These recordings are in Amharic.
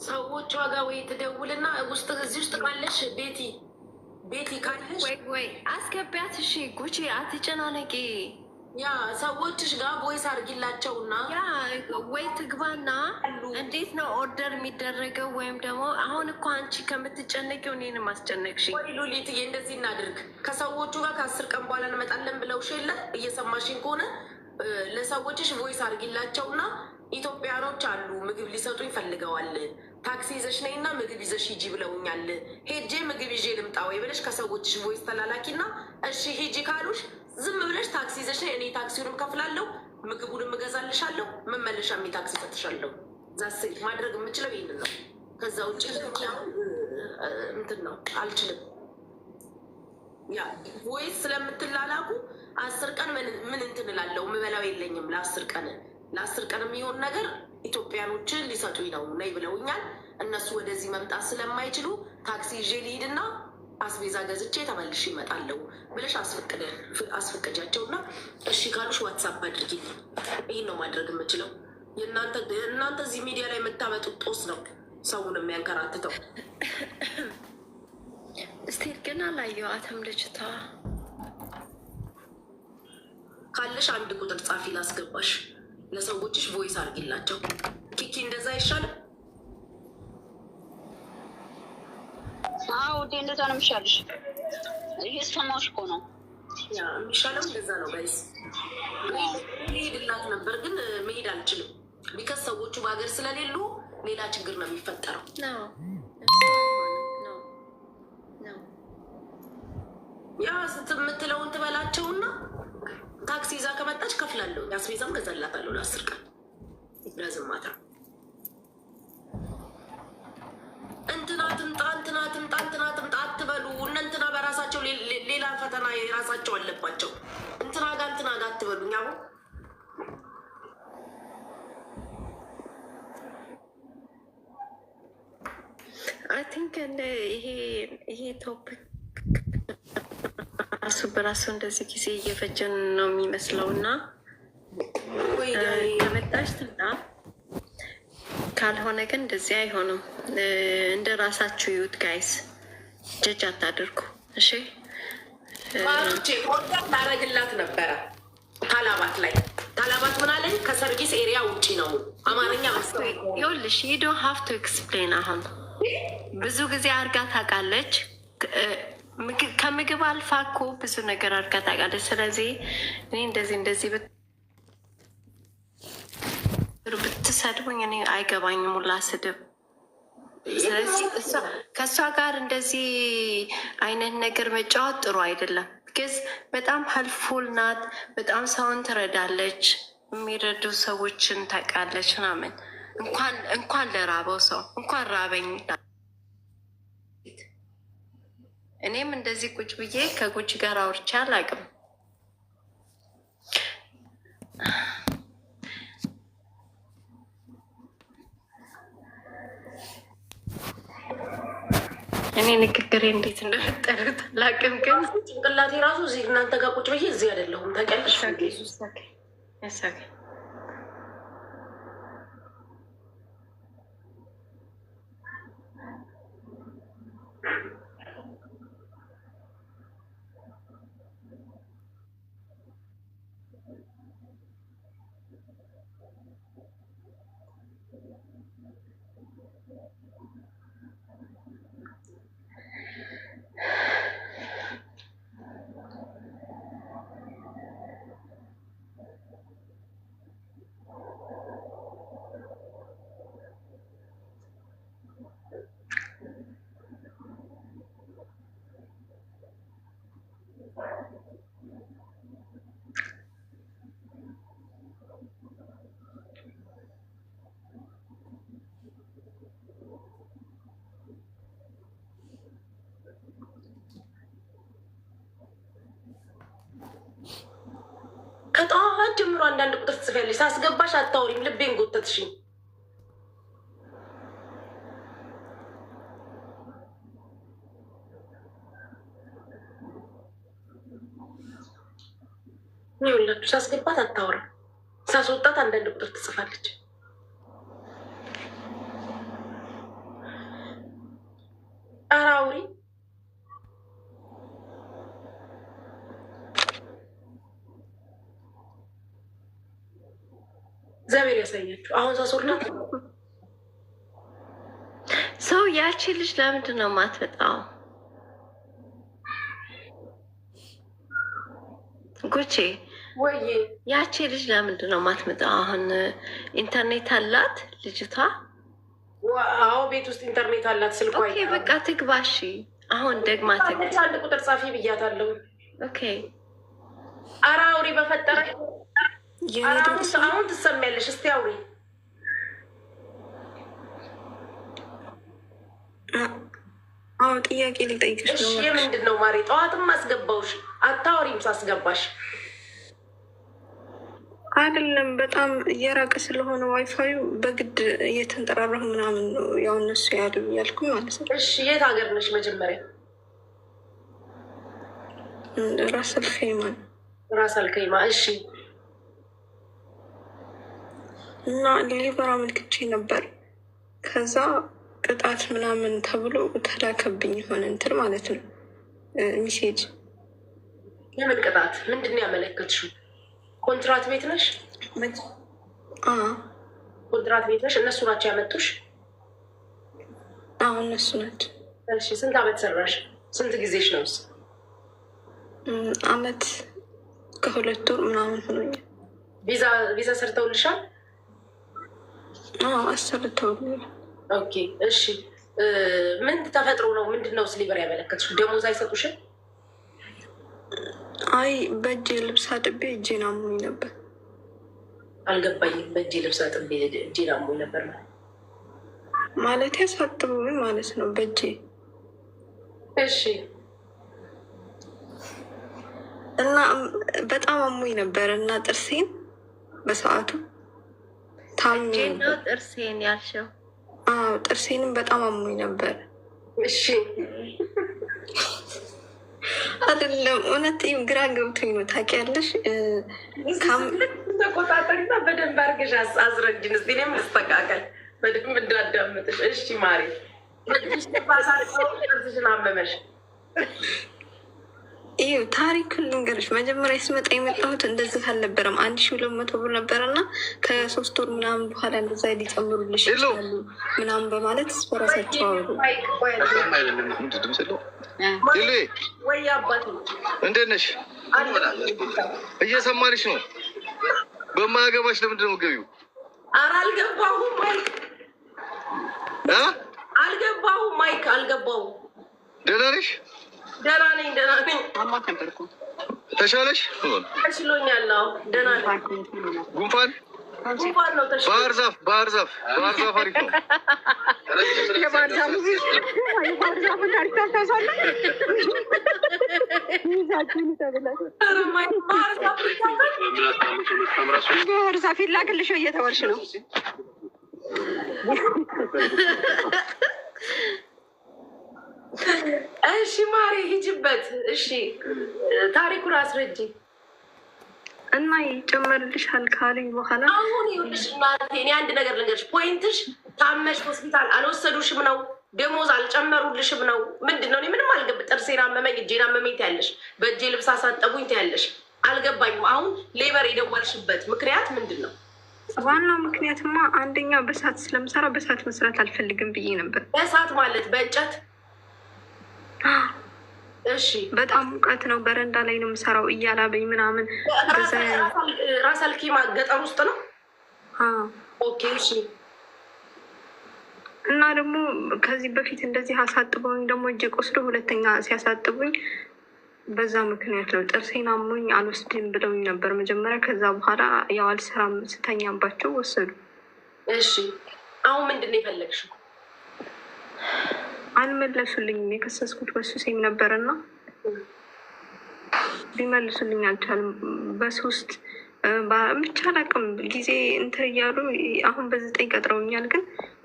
ሰዎች ዋጋ ወይ ትደውልና ውስጥ እዚህ ውስጥ ካለሽ ቤቲ ካለሽ ወይ አስገቢያት። እሺ ጉቺ አትጨናነቂ። ያ ሰዎችሽ ጋር ቮይስ አርጊላቸውና ያ ወይ ትግባና እንዴት ነው ኦርደር የሚደረገው? ወይም ደግሞ አሁን እኮ አንቺ ከምትጨነቂው እኔንም አስጨነቅሽ። ወይ ሉሊትዬ እንደዚህ እናድርግ። ከሰዎቹ ጋር ከ10 ቀን በኋላ እንመጣለን ብለውሽ የለ እየሰማሽኝ ከሆነ ለሰዎችሽ ቮይስ አርጊላቸውና ኢትዮጵያኖች አሉ ምግብ ሊሰጡ ይፈልገዋል። ታክሲ ይዘሽ ነይና ምግብ ይዘሽ ሂጂ ብለውኛል። ሄጄ ምግብ ይዤ ልምጣ ወይ ብለሽ ከሰዎችሽ ቮይስ ተላላኪና እሺ ሂጂ ካሉሽ ዝም ብለሽ ታክሲ ይዘሽ ነይ። እኔ ታክሲውንም ከፍላለሁ፣ ምግቡንም እገዛልሻለሁ፣ መመለሻም ታክሲ ፈትሻለሁ። ዛስ ማድረግ የምችለው ይህንን ነው። ከዛ ውጭ እንትን ነው አልችልም። ያ ቮይስ ስለምትላላኩ 10 ቀን ምን እንትን እላለሁ። የምበላው የለኝም ለ10 ቀን የሚሆን ነገር ኢትዮጵያኖችን ሊሰጡኝ ነው ነይ ብለውኛል። እነሱ ወደዚህ መምጣት ስለማይችሉ ታክሲ ይዤ ልሂድና አስቤዛ ገዝቼ ተመልሼ እመጣለሁ ብለሽ አስፈቅጃቸውና እሺ ካሉሽ ዋትሳፕ አድርጊልኝ። ይህን ነው ማድረግ የምችለው። እናንተ እዚህ ሚዲያ ላይ የምታመጡት ጦስ ነው ሰውን የሚያንከራትተው። እስቴር ግን አላየኋትም ልጅቷ። ካለሽ አንድ ቁጥር ጻፊ ላስገባሽ፣ ለሰዎችሽ ቮይስ አድርጊላቸው። ኪኪ እንደዛ አይሻልም? አዎ እንደዛ ነው የሚሻልሽ። እየሰማሁሽ እኮ ነው። ያ የሚሻለው እንደዛ ነው። ጋይስ ሄድላት ነበር ግን መሄድ አልችልም። ቢከስ ሰዎቹ በሀገር ስለሌሉ ሌላ ችግር ነው የሚፈጠረው። ያ የምትለውን ትበላቸውና ታክሲ ይዛ ከመጣች ከፍላለሁ። አስቤዛም ገዛላታለሁ ለ10 ቀን ለዝማታ እንትና ትምጣ አትበሉ። እነንትና በራሳቸው ሌላ ፈተና የራሳቸው አለባቸው። እንትና ጋር አትበሉኝ። አሁን አይ ቲንክ ይሄ ቶፒክ ራሱ በራሱ እንደዚህ ጊዜ እየፈጀን ነው የሚመስለው እና ከመጣች ትምጣ፣ ካልሆነ ግን እንደዚህ አይሆንም። እንደ ራሳችሁ ይዩት ጋይስ፣ ጀጅ አታድርጉ እሺ። ባሮቼ ኦርደር ላረግላት ነበረ ታላባት ምን አለኝ? ከሰርቪስ ኤሪያ ውጭ ነው አማርኛ ይኸውልሽ፣ ዩ ዶንት ሃቭ ቱ ኤክስፕሌን። አሁን ብዙ ጊዜ አርጋ ታውቃለች። ከምግብ አልፋ እኮ ብዙ ነገር አርጋ ታውቃለች። ስለዚህ እኔ እንደዚህ ብትሰድቡኝ እኔ አይገባኝም ሁላ ስድብ። ስለዚህ ከእሷ ጋር እንደዚህ አይነት ነገር መጫወት ጥሩ አይደለም። ግዝ በጣም ሀልፉል ናት። በጣም ሰውን ትረዳለች። የሚረዱ ሰዎችን ታውቃለች ምናምን። እንኳን ለራበው ሰው እንኳን ራበኝ። እኔም እንደዚህ ቁጭ ብዬ ከጉጭ ጋር አውርቼ አላውቅም። እኔ ንግግሬ እንዴት እንደፈጠሩት አላውቅም፣ ግን ጭንቅላቴ ራሱ እዚህ እናንተ ጋር ቁጭ ብዬ እዚህ አይደለሁም ታውቂያለሽ። ከጠዋት ጀምሮ አንዳንድ ቁጥር ትጽፊያለሽ። ሳስገባሽ አታውሪም። ልቤን ጎተትሽኝ። ይኸውላችሁ ሳስገባት አታውራም፣ ሳስወጣት አንዳንድ ቁጥር ትጽፋለች። እግዚአብሔር ያሳያችሁ። አሁን ሳስወርዳት ሰው ያቺ ልጅ ለምንድን ነው የማትመጣው? ጉቼ ወይ ያቺ ልጅ ለምንድን ነው የማትመጣው? አሁን ኢንተርኔት አላት ልጅቷ? አዎ ቤት ውስጥ ኢንተርኔት አላት። ስልኳ በቃ ትግባሽ። አሁን ደግማ አንድ ቁጥር ጻፊ ብያታለሁ። ኦኬ ኧረ አውሪ በፈጠረ አሁን ትሰሚያለሽ። እስቲ አውሪ። አዎ ጥያቄ ልጠይቅሽ ነው። እሺ ምንድን ነው ማሬ? ጠዋትም አስገባውሽ አታወሪም ሳስገባሽ አይደለም። በጣም እየራቀ ስለሆነ ዋይፋዩ በግድ እየተንጠራራሁ ምናምን ነው ያው እነሱ ያሉ እያልኩ ማለት ነው። እሺ የት ሀገር ነሽ? መጀመሪያ ራስ አልከይማ። ራስ አልከይማ። እሺ እና ሊበራ አመልክቼ ነበር። ከዛ ቅጣት ምናምን ተብሎ ተላከብኝ የሆነ እንትን ማለት ነው ሚሴጅ። የምን ቅጣት? ምንድን ነው ያመለከትሽው? ኮንትራት ቤት ነሽ? ኮንትራት ቤት ነሽ? እነሱ ናቸው ያመጡሽ? አዎ እነሱ ናቸው። እሺ ስንት አመት ሰራሽ? ስንት ጊዜሽ ነው? አመት ከ2 ወር ምናምን ሆኖኛል። ቪዛ ሰርተውልሻል? አሰርተውልኛል። ኦኬ እሺ ምን ተፈጥሮ ነው? ምንድን ነው ስሊቨር ያመለከትሽው? ደሞዝ አይሰጡሽም? አይ በእጄ ልብስ አጥቤ እጄን አሞኝ ነበር። አልገባኝም። በእጄ ልብስ አጥቤ እጄን አሞኝ ነበር ማለት ያሳጥቡኝ ማለት ነው በእጄ። እሺ እና በጣም አሞኝ ነበር እና ጥርሴን በሰዓቱ ታሜ ነው። ጥርሴን ያልሽው? አዎ ጥርሴንም በጣም አሞኝ ነበር። እሺ አይደለም እውነት ግራ ገብቶኝ ነው ታውቂያለሽ። ተቆጣጠሪና በደንብ አድርገሽ አስረጅን እስኪ እኔም ልስተካከል በደንብ እንዳዳምጥሽ። እሺ ማሪ ጥርስሽን አመመሽ? ይኸው ታሪኩን ልንገርሽ። መጀመሪያ ስመጣ የመጣሁት እንደዚህ አልነበረም። 1200 ብር ነበረ እና ከ3 ወር ምናምን በኋላ እንደዛ ሊጨምሩልሽ ይችላሉ ምናምን በማለት በራሳቸው አወሩ። ወይ አባት እንዴት ነሽ? እየሰማንሽ ነው። በማያገባሽ ለምንድን ነው ገቢው? ኧረ አልገባሁም ማይክ አልገባሁም ማይክ አልገባሁም። ደህና ነሽ? ደህና ነኝ ደህና ነኝ። ተሻለሽ? ተሽሎኛል። ደህና ነኝ። ጉንፋን ነው ተሽሎኛል። ባህር ዛፍ አሪፍ ነው። የባህር ዛፍ ይላክልሽ እየተወርሽ ነው። እሺ ማሪ ሂጅበት። እሺ ታሪኩን አስረጂ እና ይጨመርልሻል ካሉኝ በኋላ አሁን ይኸውልሽ እናቴ እኔ አንድ ነገር ልንገርሽ። ፖይንትሽ ታመሽ ሆስፒታል አልወሰዱሽም ነው? ደሞዝ አልጨመሩልሽም ነው? ምንድን ነው? እኔ ምንም አልገብ ጥርሴን አመመኝ እጄን አመመኝ ትያለሽ፣ በእጄ ልብስ አሳጠቡኝ ትያለሽ። አልገባኝም። አሁን ሌበር የደወልሽበት ምክንያት ምንድን ነው? ዋናው ምክንያትማ አንደኛ በሳት ስለምሰራ በሳት መስራት አልፈልግም ብዬ ነበር። በሳት ማለት በእንጨት? እሺ በጣም ሙቀት ነው። በረንዳ ላይ ነው የምሰራው እያላበኝ ምናምን። ራስ አልኪማ ገጠር ውስጥ ነው። ኦኬ እሺ። እና ደግሞ ከዚህ በፊት እንደዚህ አሳጥበውኝ ደግሞ እጄ ቆስዶ ሁለተኛ ሲያሳጥቡኝ በዛ ምክንያት ነው። ጥርሴን አሞኝ አልወስድም ብለውኝ ነበር መጀመሪያ። ከዛ በኋላ ያው አልሰራም ስተኛባቸው ወሰዱ። እሺ አሁን ምንድን ነው የፈለግሽው? አልመለሱልኝም። የከሰስኩት በሱ ሴም ነበርና ሊመልሱልኝ አልቻልም። በ3 ብቻ አላውቅም ጊዜ እንትን እያሉ አሁን በ9 ቀጥረውኛል። ግን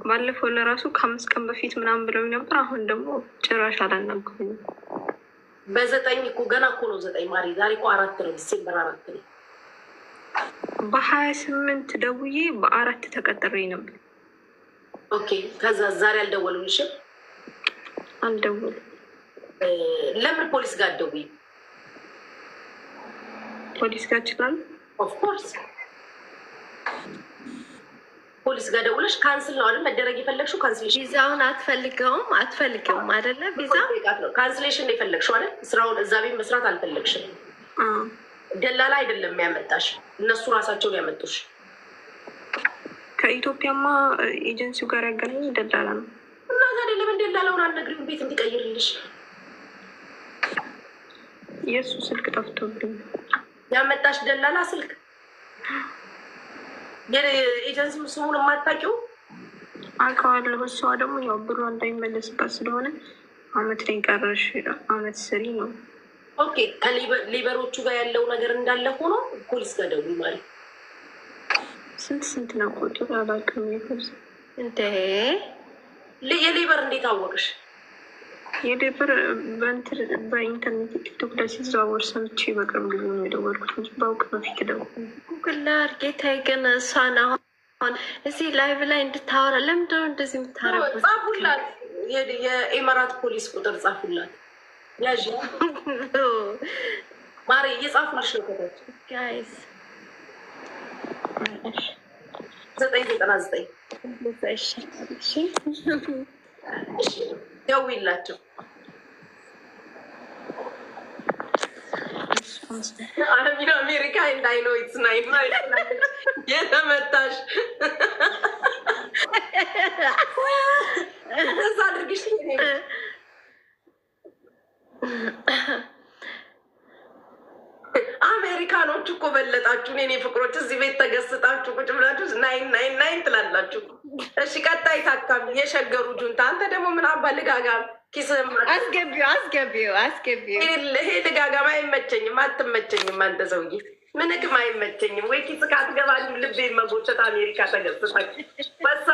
ባለፈው ለራሱ ከ5 ቀን በፊት ምናምን ብለውኝ ነበር። አሁን ደግሞ ጭራሽ አላናገሩኝም። በ9 እኮ ገና እኮ ነው 9 ማሪ። ዛሬ እኮ 4 ነው፣ ዲሴምበር 4 ነው። በ28 ደውዬ በ4 ተቀጥሬ ነበር። ኦኬ ከዛ ዛሬ አልደወሉልሽም? አልደወሉም። ለምን ፖሊስ ጋር ደውይ? ፖሊስ ጋር ይችላል። ኦፍኮርስ ፖሊስ ጋር ደውለሽ ካንስል ነው አይደል መደረግ የፈለግሽው? ካንስሌሽን ቪዛውን አትፈልገውም አይደለ? ቪዛ ካንስሌሽን ነው የፈለግሽው አይደል? ስራውን እዛ ቤት መስራት አልፈለግሽም። ደላላ አይደለም ያመጣሽ፣ እነሱ ራሳቸውን ያመጡሽ። ከኢትዮጵያማ ኤጀንሲው ጋር ያገናኝ ደላላ ነው። እና ታዲያ ለምን ደላላውን አልነግሪውም ቤት እንዲቀይርልሽ? የእሱ ስልክ ጠፍቶብኝ ያመጣሽ ደላላ ስልክ የኤጀንሲ ስሙን የማታውቂው? አውቀዋለሁ። እሷ ደግሞ ያው ብሩ እንዳይመለስባት ስለሆነ አመት ላይ ቀረሽ አመት ስሪ ነው። ኦኬ ከሌበሮቹ ጋር ያለው ነገር እንዳለ ሆኖ ፖሊስ ጋር ደውይ ማለት ስንት ነው ቁጥር አላውቅም። እንዴ የሌበር እንዴት አወቅሽ? የሌበር በኢንተርኔት ቲክቶክ ላይ ሲዘዋወር ሰምቼ በቅርብ ጊዜ ነው የደወልኩት። ባውቅ በፊት ደውል ጉግል አድርጌታ ግን እሷን አሁን እዚህ ላይቭ ላይ እንድታወራ ለምንድነው እንደዚህ የምታረጉት? ጻፉላት፣ የኤመራት ፖሊስ ቁጥር ጻፉላት። ያዥ ማሪ እየጻፉልሽ ነው ከታች ጋይስ 999 ደውይላቸው። አሜሪካ እንዳይነው ይትስናይ የተመታሽ እዛ አድርግሽ። አሜሪካኖቹ እኮ በለጣችሁን የኔ ፍቅሮች። እዚህ ቤት ተገስጣችሁ ቁጭ ብላችሁ 999 ትላላችሁ። እሺ ቀጣይ ታካሚ የሸገሩ ጁንታ። አንተ ደግሞ ምን አባ ልጋጋም ኪስህም አስገቢው ይሄ ልጋጋም አይመቸኝም፣ አትመቸኝም። አንተ ሰውዬ ምንክም አይመቸኝም። ወይ ኪስ ካትገባ እንዲሁ ልቤን መጎቸት። አሜሪካ ተገስጣች በሳ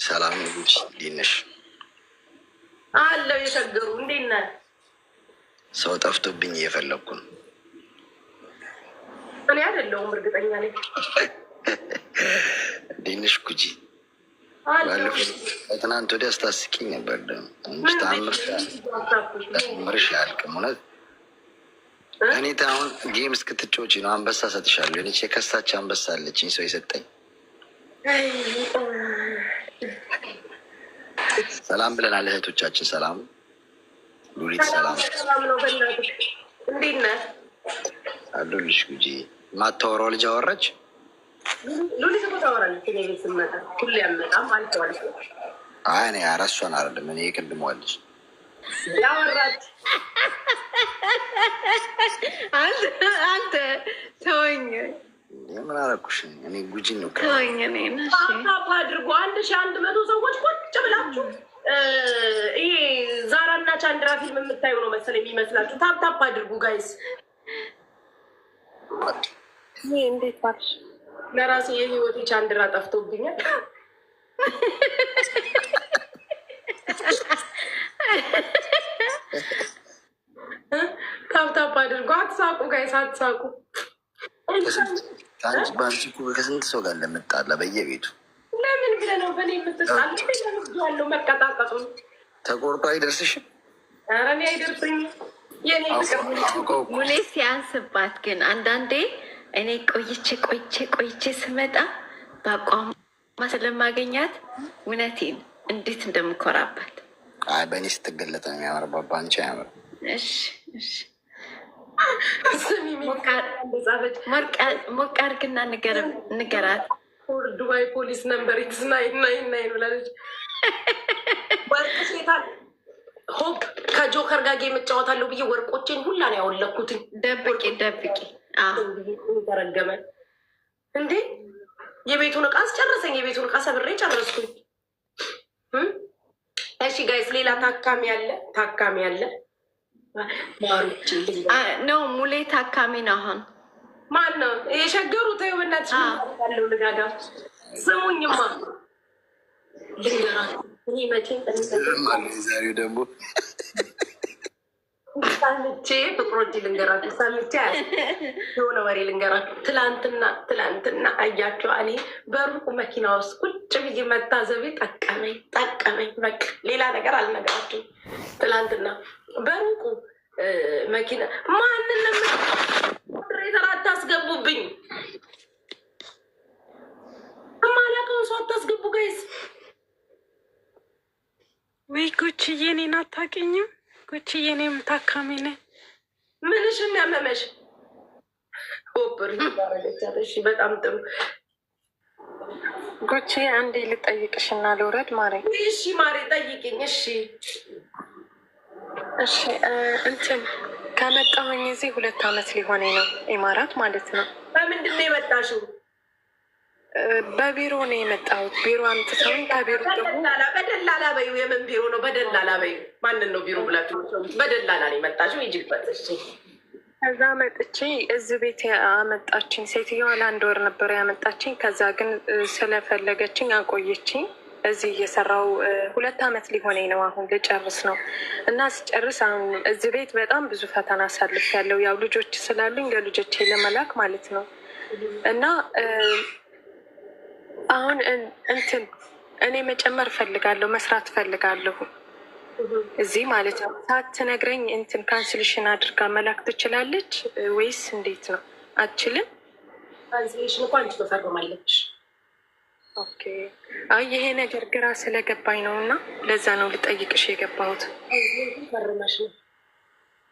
ሰላም ነሽ? እንዴት ነሽ? አለው የሸገሩ እንዴት ነህ? ሰው ጠፍቶብኝ እየፈለግኩ ነው። እኔ አይደለሁም እርግጠኛ ነኝ። እንዴት ነሽ ጉጂ? ከትናንት ወዲያ ስታስቂኝ ነበር። ደግሞ ታምርሽ አያልቅም እውነት። እኔ አሁን ጌም እስክትጫወቺ ነው አንበሳ ሰጥሻለሁ። እኔ የከሳች አንበሳ አለችኝ ሰው የሰጠኝ። ሰላም ብለናል እህቶቻችን። ሰላም ሉሊት ሰላም ነው። በእናትህ እንዴት ነህ? አሉልሽ ጉጂ። ማታወራው ልጅ አወራች። ሉሊት እኮ ታወራለች። እኔ ቤት ስመጣ ሁሌ አልመጣም አልተዋልኩ። አይ እኔ እራሷን አይደለም እኔ የቅድመዋለች ያወራች። አንተ ተወኝ። ምን አደረኩሽ? እኔ ጉጂ ነው ተወኝ። ታፕ አድርጎ 1100 ሰዎች ቁጭ ብላችሁ ይሄ ዛራ እና ቻንድራ ፊልም የምታዩ ነው መሰለኝ የሚመስላችሁ። ታፕ አድርጉ ጋይስ። እንዴት ባልሽ? ለራሴ የህይወቴ ቻንድራ ጠፍቶብኛል። ታፕ አድርጉ። አትሳቁ ጋይስ አትሳቁ። በአንቺ እኮ ከስንት ሰው ጋር ለምጣላ በየቤቱ ለምን ብለህ ነው በእኔ የምትጣል? ያለው መቀጣቀጡን ተቆርጦ አይደርስሽም? ኧረ እኔ አይደርስኝም። የኔ ሙሌ ሲያንስባት ግን አንዳንዴ እኔ ቆይቼ ስመጣ በአቋሟ ስለማገኛት እውነቴን እንዴት እንደምኮራባት። አይ በእኔ ስትገለጥ ነው የሚያምርባት፣ በአንቺ አያምርም። እሺ ሞቅ አድርግና ንገራት። ዱባይ ፖሊስ ነምበር ኢትስ 999 ብላለች። ወርቅ ሴታል ሆፕ ከጆከር ጋር የምጫወታለሁ ብዬ ወርቆቼን ሁላ ነው ያወለኩትኝ። ደብቂ ተረገመ እንዴ! የቤቱን እቃ አስጨረሰኝ። የቤቱን እቃ ሰብሬ ጨረስኩኝ። እሺ ጋይስ፣ ሌላ ታካሚ አለ። ማሩች ነው ሙሌ ታካሚ ነው። አሁን ማን ነው የሸገሩ? ተይው በእናትሽ ያለው ልጋጋ። ስሙኝማ ልንገራችሁ። እኔ መቼም ዛሬው ደግሞ ሳምቼ ፍቅሮች ልንገራችሁ። ሳምቼ የሆነ ወሬ ልንገራችሁ። ትላንትና አያቸው እኔ በሩቁ መኪና ውስጥ ቁጭ ብዬ መታዘቤ ጠቀመኝ። በቃ ሌላ ነገር አልነገራችሁም። ትላንትና በሩቁ መኪና ማንን ለምሬተር አታስገቡብኝ። ማላውቀውን ሰው አታስገቡ ጋይስ። ወይ ጉቺዬ እኔን አታውቂኝም? ጉቺዬ እኔም ታካሚ ነኝ። ምንሽን ያመመሽ? ኦፕር እሺ፣ በጣም ጥሩ ጉቺዬ አንዴ ልጠይቅሽና ልውረድ ማሬ። እሺ ማሬ ጠይቅኝ። እሺ እሺ እንትን ከመጣሁኝ እዚህ 2 ዓመት ሊሆነኝ ነው፣ ኢማራት ማለት ነው። በምንድን ነው የመጣሽው? በቢሮ ነው የመጣሁት። ቢሮ አምጥተውኝ ከቢሮ ደግሞ በደላላ በይው። የምን ቢሮ ነው? በደላላ በይው። ማንን ነው ቢሮ ብላችሁ? በደላላ ነው የመጣሽው? ይጅበት። እሺ ከዛ መጥቼ እዚህ ቤት አመጣችኝ ሴትዮዋ። ለ1 ወር ነበር ያመጣችኝ። ከዛ ግን ስለፈለገችኝ አቆየችኝ። እዚህ እየሰራው 2 ዓመት ሊሆነኝ ነው። አሁን ልጨርስ ነው እና ስጨርስ አሁን እዚህ ቤት በጣም ብዙ ፈተና አሳልፍ ያለው ያው ልጆች ስላሉኝ ለልጆቼ ለመላክ ማለት ነው። እና አሁን እንትን እኔ መጨመር ፈልጋለሁ፣ መስራት ፈልጋለሁ እዚህ ማለት ነው። ሳትነግረኝ እንትን ካንስሌሽን አድርጋ መላክ ትችላለች ወይስ እንዴት ነው? አትችልም? ካንስሌሽን እኮ አንቺ ትፈርማለች። ኦኬ። አይ ይሄ ነገር ግራ ስለገባኝ ነው እና ለዛ ነው ልጠይቅሽ የገባሁት። ፈርመሽ ነው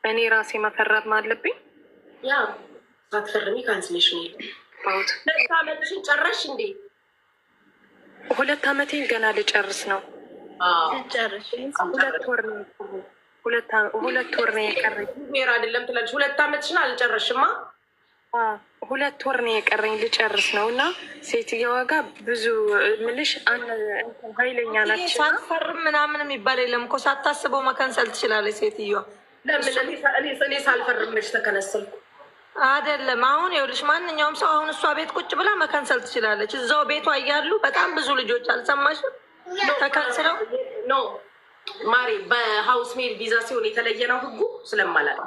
እኔ ራሴ መፈረም አለብኝ? ያ ሳትፈርሚ ካንስሌሽን የለም። 2 ዓመትሽን ጨረሽ እንዴ? 2 ዓመቴን ገና ልጨርስ ነው። ጨርሽ 2 ወር ነው 2 ወር ነው የቀረኝ። ሜር አይደለም ትላለች። 2 ዓመትሽን አልጨረሽማ? 2 ወር ነው የቀረኝ ልጨርስ ነው። እና ሴትዮዋ ጋር ብዙ ምልሽ ኃይለኛ ናቸው። ሳትፈርም ምናምን የሚባል የለም እኮ ሳታስበው መከንሰል ትችላለች ሴትዮዋ። ለምን እኔ ሳልፈርምሽ ተከነሰልኩ? አይደለም አሁን ይኸውልሽ፣ ማንኛውም ሰው አሁን እሷ ቤት ቁጭ ብላ መከንሰል ትችላለች። እዛው ቤቷ እያሉ በጣም ብዙ ልጆች አልሰማሽም? ተከንስለው ኖ ማሪ፣ በሀውስ ሜድ ቪዛ ሲሆን የተለየ ነው ህጉ ስለማላውቅ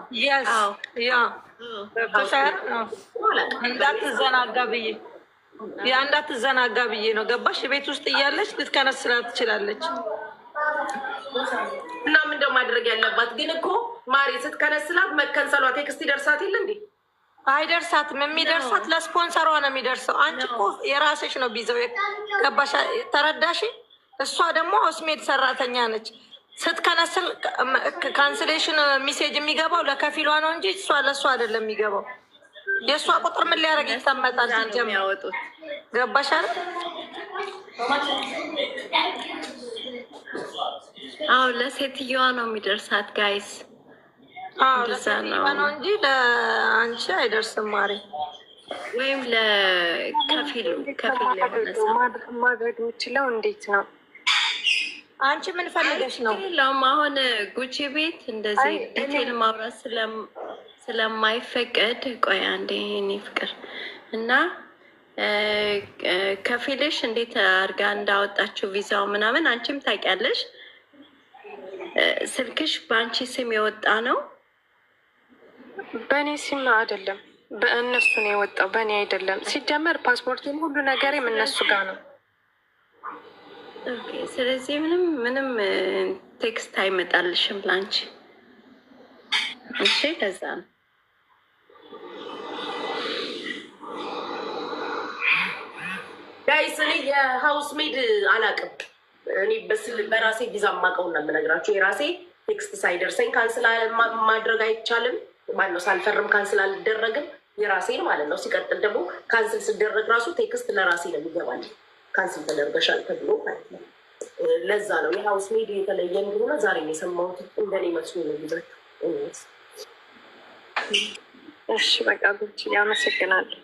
እንዳትዘናጋ ብዬ ነው። ገባሽ? ቤት ውስጥ እያለች ልትከነስላ ትችላለች። እና ምን እንደማድረግ ያለባት ግን እኮ ማሪ ስትከነስላት መከንሰሏ ቴክስት ይደርሳት የለ እንዴ? አይደርሳትም። የሚደርሳት ለስፖንሰሯ ነው የሚደርሰው። አንቺ እኮ የራስሽ ነው ቢዘው። ገባሽ? ተረዳሽ? እሷ ደግሞ ሆስሜድ ሰራተኛ ነች። ስትከነስል ካንስሌሽን ሚሴጅ የሚገባው ለከፊሏ ነው እንጂ እሷ ለእሷ አይደለም የሚገባው። የእሷ ቁጥር ምን ሊያደርግ ይቀመጣል? ሲጀምር ገባሽ አይደል? አዎ ለሴትዮዋ ነው የሚደርሳት ጋይስ። ለሴትዮዋ ነው እንጂ ለአንቺ አይደርስም ማሪ። ወይም ለከፊል ማድረግ የምችለው እንዴት ነው? አንቺ ምን ፈልገሽ ነው? ለም አሁን ጉቺ ቤት እንደዚህ ዲቴል ማውራት ስለማይፈቀድ ቆይ አንዴ እኔ ፍቅር እና ከፊልሽ እንዴት አድርጋ እንዳወጣችው ቪዛው ምናምን አንቺም ታውቂያለሽ። ስልክሽ በአንቺ ስም የወጣ ነው? በእኔ ስም አይደለም፣ በእነሱ ነው የወጣው፣ በእኔ አይደለም። ሲጀመር ፓስፖርትም ሁሉ ነገሬም እነሱ ጋር ነው። ስለዚህ ምንም ቴክስት አይመጣልሽም ላንቺ። እሺ ለዛ ነው ጋይስ። እኔ የሀውስ ሜድ አላውቅም። እኔ በራሴ ቪዛ የማውቀውን ነው የምነግራችሁ። የራሴ ቴክስት ሳይደርሰኝ ካንስል ማድረግ አይቻልም። ማነው ሳልፈርም ካንስል አልደረግም። የራሴን ማለት ነው። ሲቀጥል ደግሞ ካንስል ስደረግ ራሱ ቴክስት ለራሴ ነው የሚገባል። ካንስል ተደርገሻል ተብሎ ማለት ነው። ለዛ ነው የሀውስ ሜድ የተለየ እንደሆነ ዛሬ የሰማሁት። እንደኔ መስሎ ነው ይዛችሁ። እሺ በቃ ብቻ ያመሰግናለሁ።